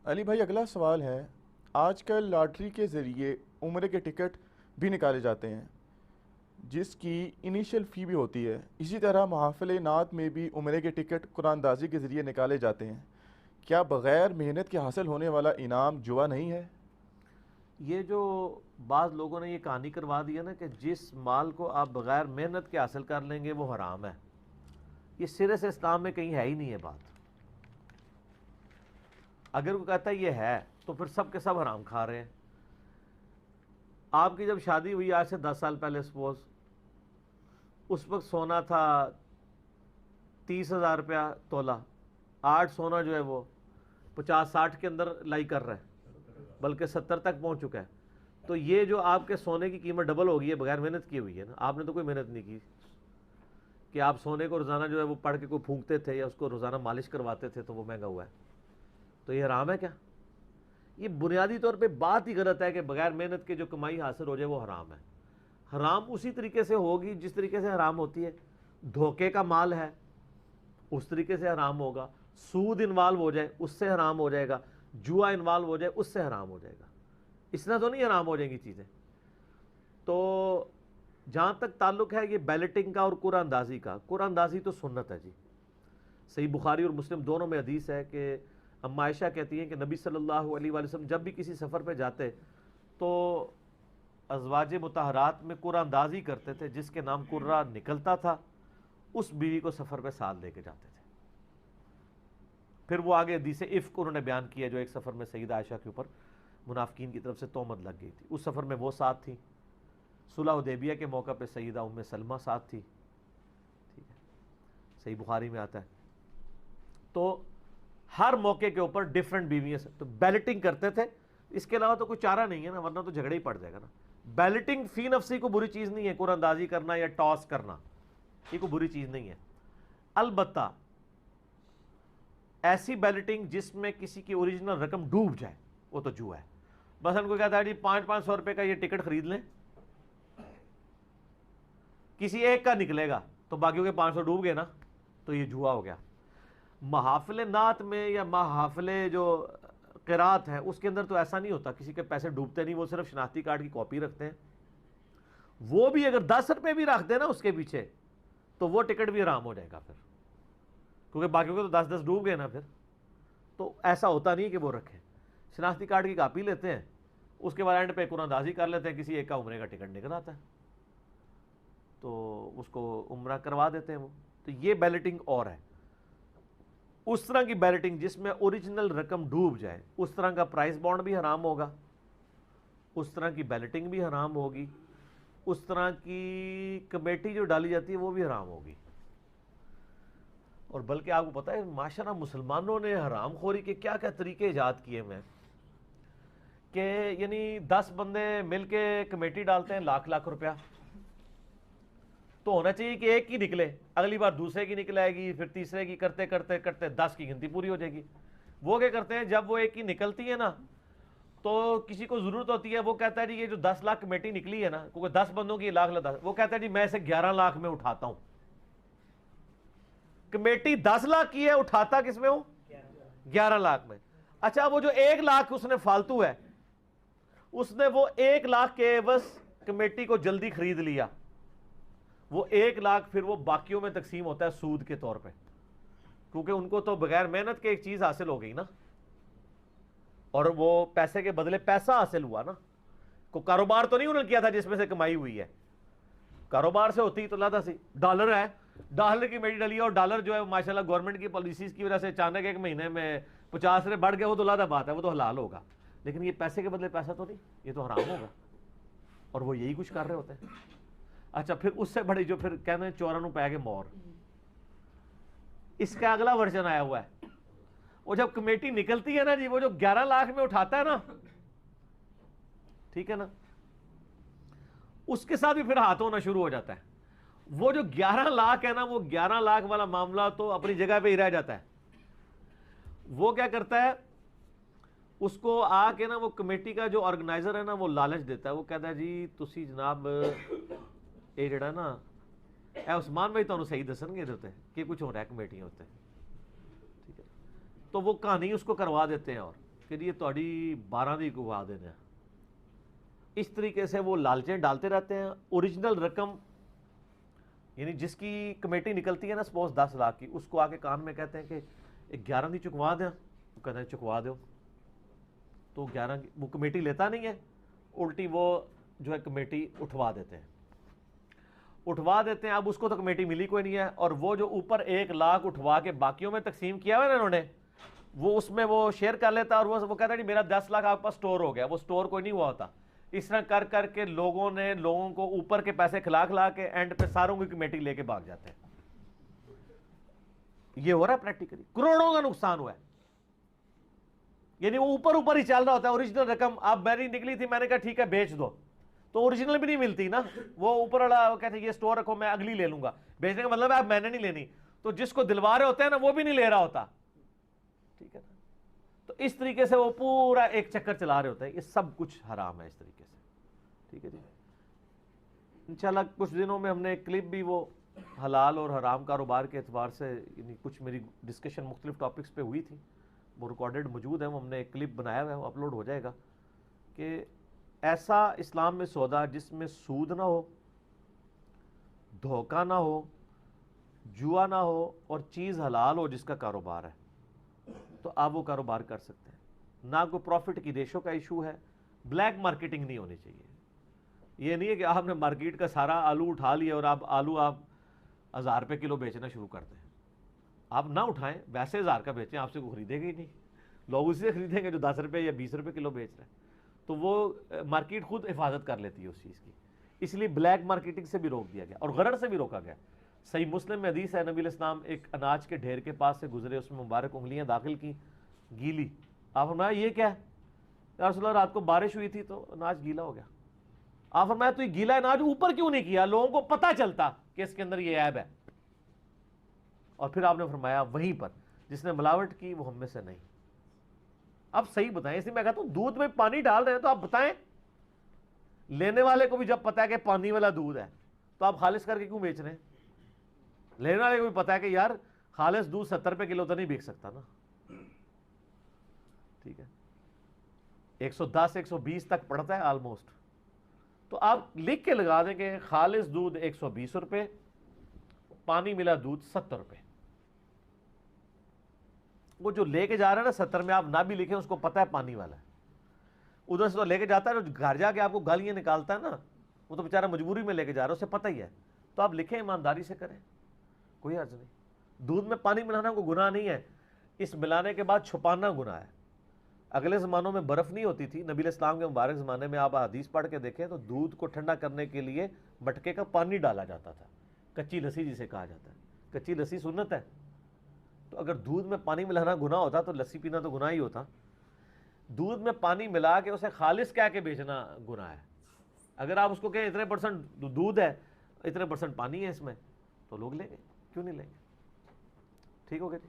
علی بھائی اگلا سوال ہے، آج کل لاٹری کے ذریعے عمرے کے ٹکٹ بھی نکالے جاتے ہیں جس کی انیشل فی بھی ہوتی ہے، اسی طرح محافل نعت میں بھی عمرے کے ٹکٹ قرآن اندازی کے ذریعے نکالے جاتے ہیں، کیا بغیر محنت کے حاصل ہونے والا انعام جوا نہیں ہے؟ یہ جو بعض لوگوں نے یہ کہانی کروا دی ہے نا کہ جس مال کو آپ بغیر محنت کے حاصل کر لیں گے وہ حرام ہے، یہ سرے سے اسلام میں کہیں ہے ہی نہیں ہے بات۔ اگر وہ کہتا ہے یہ ہے تو پھر سب کے سب حرام کھا رہے ہیں۔ آپ کی جب شادی ہوئی آج سے 10 سال پہلے سپوز، اس وقت سونا تھا 30,000 روپیہ تولہ، آج سونا جو ہے وہ 50-60 کے اندر لائی کر رہا ہے، بلکہ 70 تک پہنچ چکا ہے۔ تو یہ جو آپ کے سونے کی قیمت ڈبل ہو گئی ہے بغیر محنت کی ہوئی ہے نا، آپ نے تو کوئی محنت نہیں کی کہ آپ سونے کو روزانہ جو ہے وہ پڑھ کے کوئی پھونکتے تھے یا اس کو روزانہ مالش کرواتے تھے تو وہ مہنگا ہوا ہے، تو یہ حرام ہے کیا؟ یہ بنیادی طور پہ بات ہی غلط ہے کہ بغیر محنت کے جو کمائی حاصل ہو جائے وہ حرام ہے۔ حرام اسی طریقے سے ہوگی جس طریقے سے حرام ہوتی ہے، دھوکے کا مال ہے اس طریقے سے حرام ہوگا، سود انوالو ہو جائے اس سے حرام ہو جائے گا، جوا انوالو ہو جائے اس سے حرام ہو جائے گا، اس طرح تو نہیں حرام ہو جائیں گی چیزیں۔ تو جہاں تک تعلق ہے یہ بیلٹنگ کا اور قرآن اندازی کا، قرآن اندازی تو سنت ہے جی، صحیح بخاری اور مسلم دونوں میں حدیث ہے کہ اما عائشہ کہتی ہیں کہ نبی صلی اللہ علیہ وآلہ وسلم جب بھی کسی سفر پہ جاتے تو ازواج مطہرات میں قرآن اندازی کرتے تھے، جس کے نام قرہ نکلتا تھا اس بیوی کو سفر پہ ساتھ لے کے جاتے تھے۔ پھر وہ آگے حدیث افک انہوں نے بیان کیا جو ایک سفر میں سیدہ عائشہ کے اوپر منافقین کی طرف سے تہمت لگ گئی تھی، اس سفر میں وہ ساتھ تھی۔ صلح حدیبیہ کے موقع پہ سیدہ ام سلمہ ساتھ تھی، ٹھیک ہے، صحیح بخاری میں آتا ہے۔ تو ہر موقع کے اوپر ڈیفرنٹ بیویاں سے تو بیلٹنگ کرتے تھے، اس کے علاوہ تو کوئی چارہ نہیں ہے نا، ورنہ تو جھگڑا ہی پڑ جائے گا نا۔ بیلٹنگ فی نفسی کو بری چیز نہیں ہے، قرآن اندازی کرنا یا ٹاس کرنا یہ کوئی بری چیز نہیں ہے، البتہ ایسی بیلٹنگ جس میں کسی کی اوریجنل رقم ڈوب جائے وہ تو جوا ہے۔ مثلا کوئی کہتا ہے جی 500 روپے کا یہ ٹکٹ خرید لیں، کسی ایک کا نکلے گا تو باقیوں کے 500 ڈوب گئے نا، تو یہ جوا ہو گیا۔ محافل نعت میں یا محافل جو قرات ہے اس کے اندر تو ایسا نہیں ہوتا، کسی کے پیسے ڈوبتے نہیں، وہ صرف شناختی کارڈ کی کاپی رکھتے ہیں، وہ بھی اگر 10 روپے بھی رکھ دیں نا اس کے پیچھے تو وہ ٹکٹ بھی حرام ہو جائے گا پھر، کیونکہ باقیوں کے تو 10 ڈوب گئے نا پھر۔ تو ایسا ہوتا نہیں کہ وہ رکھیں، شناختی کارڈ کی کاپی لیتے ہیں، اس کے بعد اینڈ پہ قرآن اندازی کر لیتے ہیں، کسی ایک کا عمرے کا ٹکٹ نکل آتا ہے تو اس کو عمرہ کروا دیتے ہیں وہ۔ تو یہ بیلٹنگ اور ہے، اس طرح کی بیلٹنگ جس میں اوریجنل رقم ڈوب جائے اس طرح کا پرائز بانڈ بھی حرام ہوگا، اس طرح کی بیلٹنگ بھی حرام ہوگی، اس طرح کی کمیٹی جو ڈالی جاتی ہے وہ بھی حرام ہوگی۔ اور بلکہ آپ کو پتہ ہے معاشرہ مسلمانوں نے حرام خوری کے کیا کیا طریقے ایجاد کیے ہوئے ہیں کہ یعنی 10 بندے مل کے کمیٹی ڈالتے ہیں لاکھ روپیہ، تو ہونا چاہیے کہ ایک کی نکلے، اگلی بار دوسرے کی نکل آئے گی، پھر تیسرے کی، کرتے کرتے کرتے 10 کی گنتی پوری ہو جائے گی۔ وہ کیا کرتے ہیں جب وہ ایک کی نکلتی ہے نا تو کسی کو ضرورت ہوتی ہے، وہ کہتا ہے جی یہ جو 10 لاکھ کمیٹی نکلی ہے نا، کیونکہ 10 بندوں کی لاکھ، وہ کہتا ہے جی میں اسے 11 لاکھ میں اٹھاتا ہوں۔ کمیٹی 10 لاکھ کی ہے، اٹھاتا کس میں ہوں؟ 11 لاکھ میں۔ اچھا وہ جو 1 لاکھ اس نے فالتو ہے، اس نے وہ 1 لاکھ کے عوض کمیٹی کو جلدی خرید لیا، وہ 1 لاکھ پھر وہ باقیوں میں تقسیم ہوتا ہے سود کے طور پہ، کیونکہ ان کو تو بغیر محنت کے ایک چیز حاصل ہو گئی نا، اور وہ پیسے کے بدلے پیسہ حاصل ہوا نا، کو کاروبار تو نہیں انہوں نے کیا تھا جس میں سے کمائی ہوئی ہے، کاروبار سے ہوتی تو لاتا سی۔ ڈالر ہے، ڈالر کی میٹی ڈلی ہے، اور ڈالر جو ہے ماشاءاللہ گورنمنٹ کی پالیسیز کی وجہ سے اچانک ایک مہینے میں 50 سے بڑھ گیا، وہ تو لادا بات ہے، وہ تو حلال ہوگا، لیکن یہ پیسے کے بدلے پیسہ تو نہیں، یہ تو حرام ہوگا، اور وہ یہی کچھ کر رہے ہوتے ہیں۔ اچھا پھر اس سے بڑی جو پھر کہتے ہیں 54 پہ گے مور، اس کا اگلا ورژن آیا ہوا ہے، وہ جب کمیٹی نکلتی ہے نا جی، وہ جو 11 لاکھ میں اٹھاتا ہے نا، ٹھیک ہے نا، اس کے ساتھ بھی پھر ہاتھ ہونا شروع ہو جاتا ہے۔ وہ جو 11 لاکھ ہے نا، وہ 11 لاکھ والا معاملہ تو اپنی جگہ پہ ہی رہ جاتا ہے۔ وہ کیا کرتا ہے، اس کو آ کے نا وہ کمیٹی کا جو آرگنائزر ہے نا وہ لالچ دیتا ہے، وہ کہتا ہے جی تسی جناب یہ جڑا نا اے عثمان بھائی تمہیں صحیح دسن گے ہوتے کہ کچھ ہو رہا ہے کمیٹیاں ہوتے ہیں، ٹھیک ہے، تو وہ کہانی اس کو کروا دیتے ہیں، اور کہ یہ تہاڈی 12 دی گوا دینا. اس طریقے سے وہ لالچیں ڈالتے رہتے ہیں. اوریجنل رقم یعنی جس کی کمیٹی نکلتی ہے نا سپوز 10 لاکھ کی, اس کو آ کے کان میں کہتے ہیں کہ 11 دی چکوا دیں, وہ کہتے ہیں چکوا دو, تو 11 وہ کمیٹی لیتا نہیں ہے, الٹی وہ جو ہے کمیٹی اٹھوا دیتے ہیں. اب اس کو تو کمیٹی ملی کوئی نہیں ہے, اور وہ جو اوپر 1 لاکھ اٹھوا کے باقیوں میں تقسیم کیا ہوا ہے نا انہوں نے, وہ اس میں وہ شیئر کر لیتا ہے, اور وہ کہتا ہے جی میرا 10 لاکھ آپ کے پاس سٹور ہو گیا. وہ سٹور کوئی نہیں ہوا ہوتا. اس طرح کر کر کے لوگوں کو اوپر کے پیسے کھلا کے اینڈ پہ ساروں کی کمیٹی لے کے بھاگ جاتے ہیں. یہ ہو رہا ہے پریکٹیکلی, کروڑوں کا نقصان ہوا ہے. یعنی وہ اوپر ہی چل رہا ہوتا ہے. اوریجنل رقم آپ میری نکلی تھی, میں نے کہا ٹھیک ہے بیچ دو, تو اوریجنل بھی نہیں ملتی نا. وہ اوپر والا کہتے ہیں یہ سٹور رکھو میں اگلی لے لوں گا. بیچنے کا مطلب ہے اب میں نے نہیں لینی, تو جس کو دلوا رہے ہوتے ہیں نا وہ بھی نہیں لے رہا ہوتا. ٹھیک ہے نا. تو اس طریقے سے وہ پورا ایک چکر چلا رہے ہوتے ہیں. یہ سب کچھ حرام ہے اس طریقے سے. ٹھیک ہے جی. انشاءاللہ کچھ دنوں میں ہم نے ایک کلپ بھی وہ حلال اور حرام کاروبار کے اعتبار سے, یعنی کچھ میری ڈسکشن مختلف ٹاپکس پہ ہوئی تھی, وہ ریکارڈڈ موجود ہے. ہم نے ایک کلپ بنایا ہوا ہے, وہ اپلوڈ ہو جائے گا, کہ ایسا اسلام میں سودا جس میں سود نہ ہو, دھوکہ نہ ہو, جوا نہ ہو, اور چیز حلال ہو جس کا کاروبار ہے, تو آپ وہ کاروبار کر سکتے ہیں. نہ کوئی پروفٹ کی ریشو کا ایشو ہے. بلیک مارکیٹنگ نہیں ہونی چاہیے. یہ نہیں ہے کہ آپ نے مارکیٹ کا سارا آلو اٹھا لیا اور آلو آپ 1000 روپے کلو بیچنا شروع کر دیں. آپ نہ اٹھائیں, ویسے 1000 کا بیچیں, آپ سے کوئی خریدے گا ہی نہیں. لوگ اسی سے خریدیں گے جو 10 روپے یا 20 روپے کلو بیچ رہے ہیں. تو وہ مارکیٹ خود حفاظت کر لیتی ہے اس چیز کی. اس لیے بلیک مارکیٹنگ سے بھی روک دیا گیا, اور غرر سے بھی روکا گیا. صحیح مسلم میں حدیث ہے, نبی علیہ السلام ایک اناج کے ڈھیر کے پاس سے گزرے, اس میں مبارک انگلیاں داخل کی, گیلی. آپ فرمایا یہ کیا ہے؟ یا رسول اللہ رات کو بارش ہوئی تھی تو اناج گیلا ہو گیا. آپ فرمایا تو یہ گیلا اناج اوپر کیوں نہیں کیا, لوگوں کو پتہ چلتا کہ اس کے اندر یہ عیب ہے. اور پھر آپ نے فرمایا وہیں پر جس نے ملاوٹ کی وہ ہم میں سے نہیں. اب صحیح بتائیں, اس لیے میں کہتا ہوں دودھ میں پانی ڈال رہے ہیں تو آپ بتائیں, لینے والے کو بھی جب پتا ہے کہ پانی والا دودھ ہے تو آپ خالص کر کے کیوں بیچ رہے ہیں؟ لینے والے کو بھی پتا ہے کہ یار خالص دودھ 70 روپے کلو تو نہیں بیچ سکتا نا. ٹھیک ہے, 110 120 تک پڑتا ہے آلموسٹ, تو آپ لکھ کے لگا دیں کہ خالص دودھ 120 روپے, پانی ملا دودھ 70 روپے. وہ جو لے کے جا رہا ہے نا 70 میں, آپ نہ بھی لکھیں, اس کو پتا ہے پانی والا ہے. ادھر سے تو لے کے جاتا ہے, گھر جا کے آپ کو گالیاں نکالتا ہے نا, وہ تو بیچارہ مجبوری میں لے کے جا رہا ہے, اسے پتہ ہی ہے. تو آپ لکھیں, ایمانداری سے کریں, کوئی حرج نہیں. دودھ میں پانی ملانا کوئی گناہ نہیں ہے. اس ملانے کے بعد چھپانا گناہ ہے. اگلے زمانوں میں برف نہیں ہوتی تھی, نبی علیہ السلام کے مبارک زمانے میں آپ حدیث پڑھ کے دیکھیں تو دودھ کو ٹھنڈا کرنے کے لیے مٹکے کا پانی ڈالا جاتا تھا, کچی لسی جسے کہا جاتا ہے. کچی لسی سنت ہے, تو اگر دودھ میں پانی ملانا گناہ ہوتا تو لسی پینا تو گناہ ہی ہوتا. دودھ میں پانی ملا کے اسے خالص کہہ کے بیچنا گناہ ہے. اگر آپ اس کو کہیں اتنے % دودھ ہے, اتنے % پانی ہے اس میں, تو لوگ لیں گے, کیوں نہیں لیں گے. ٹھیک ہو گیا جی.